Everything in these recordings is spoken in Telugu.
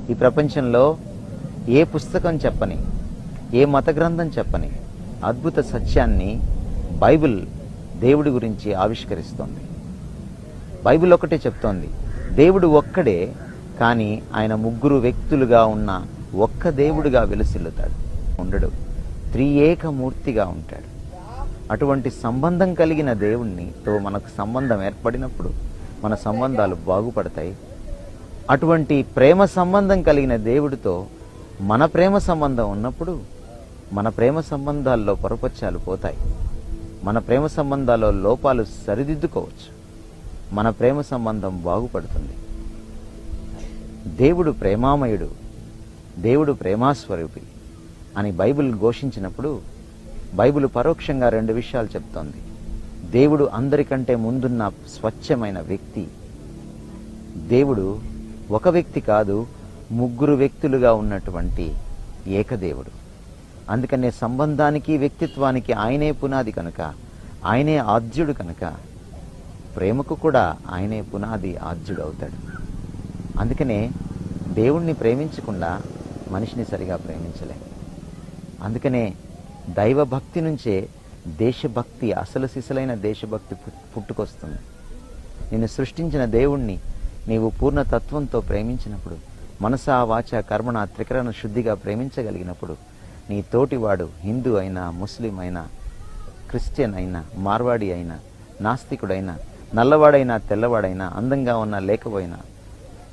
ఈ ప్రపంచంలో ఏ పుస్తకం చెప్పని, ఏ మత గ్రంథం చెప్పని అద్భుత సత్యాన్ని బైబిల్ దేవుడి గురించి ఆవిష్కరిస్తోంది. బైబిల్ ఒకటే చెప్తోంది, దేవుడు ఒక్కడే, కానీ ఆయన ముగ్గురు వ్యక్తులుగా ఉన్న ఒక్క దేవుడిగా వెలుసిల్లుతాడు, ఉండడు, త్రియేకమూర్తిగా ఉంటాడు. అటువంటి సంబంధం కలిగిన దేవునితో మనకు సంబంధం ఏర్పడినప్పుడు మన సంబంధాలు బాగుపడతాయి. అటువంటి ప్రేమ సంబంధం కలిగిన దేవుడితో మన ప్రేమ సంబంధం ఉన్నప్పుడు మన ప్రేమ సంబంధాల్లో పొరపచ్చాలు పోతాయి. మన ప్రేమ సంబంధాల్లో లోపాలు సరిదిద్దుకోవచ్చు. మన ప్రేమ సంబంధం బాగుపడుతుంది. దేవుడు ప్రేమామయుడు, దేవుడు ప్రేమాస్వరూపి అని బైబిల్ ఘోషించినప్పుడు బైబిల్ పరోక్షంగా 2 విషయాలు చెప్తోంది. దేవుడు అందరికంటే ముందున్న స్వచ్ఛమైన వ్యక్తి. దేవుడు ఒక వ్యక్తి కాదు, ముగ్గురు వ్యక్తులుగా ఉన్నటువంటి ఏకదేవుడు. అందుకనే సంబంధానికి, వ్యక్తిత్వానికి ఆయనే పునాది కనుక, ఆయనే ఆద్యుడు కనుక ప్రేమకు కూడా ఆయనే పునాది, ఆద్యుడు అవుతాడు. అందుకనే దేవుణ్ణి ప్రేమించకుండా మనిషిని సరిగా ప్రేమించలేం. అందుకనే దైవభక్తి నుంచే దేశభక్తి, అసలు సిసలైన దేశభక్తి పుట్టుకొస్తుంది. నిన్ను సృష్టించిన దేవుణ్ణి నీవు పూర్ణ తత్వంతో ప్రేమించినప్పుడు, మనసా వాచ కర్మణ త్రికరణ శుద్ధిగా ప్రేమించగలిగినప్పుడు నీ తోటివాడు హిందూ అయినా, ముస్లిం అయినా, క్రిస్టియన్ అయినా, మార్వాడి అయినా, నాస్తికుడైనా, నల్లవాడైనా, తెల్లవాడైనా, అందంగా ఉన్నా లేకపోయినా,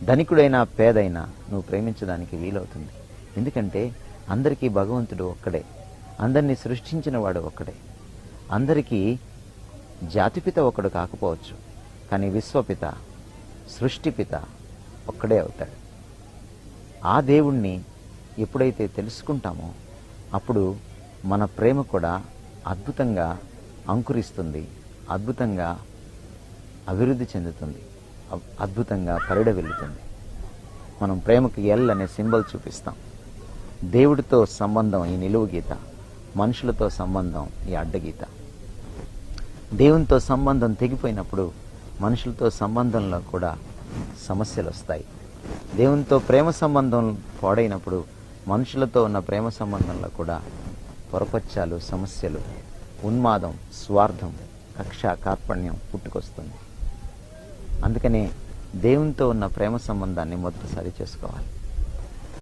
ధనికుడైనా పేదైనా నువ్వు ప్రేమించడానికి వీలవుతుంది. ఎందుకంటే అందరికీ భగవంతుడు ఒక్కడే, అందరినీ సృష్టించిన వాడు ఒక్కడే. అందరికీ జాతిపిత ఒకడు కాకపోవచ్చు, కానీ విశ్వపిత, సృష్టిపిత ఒక్కడే అవుతాడు. ఆ దేవుణ్ణి ఎప్పుడైతే తెలుసుకుంటామో అప్పుడు మన ప్రేమ కూడా అద్భుతంగా అంకురిస్తుంది, అద్భుతంగా అభివృద్ధి చెందుతుంది, అద్భుతంగా పరిడవిల్లుతుంది. మనం ప్రేమకు ఎల్ అనే సింబల్ చూపిస్తాం. దేవుడితో సంబంధం ఈ నిలువు గీత, మనుషులతో సంబంధం ఈ అడ్డగీత. దేవునితో సంబంధం తెగిపోయినప్పుడు మనుషులతో సంబంధంలో కూడా సమస్యలు వస్తాయి. దేవునితో ప్రేమ సంబంధం పాడైనప్పుడు మనుషులతో ఉన్న ప్రేమ సంబంధంలో కూడా పొరపచ్చాలు, సమస్యలు, ఉన్మాదం, స్వార్థం, కక్ష, కార్పణ్యం పుట్టుకొస్తుంది. అందుకనే దేవునితో ఉన్న ప్రేమ సంబంధాన్ని మొదట సరి చేసుకోవాలి.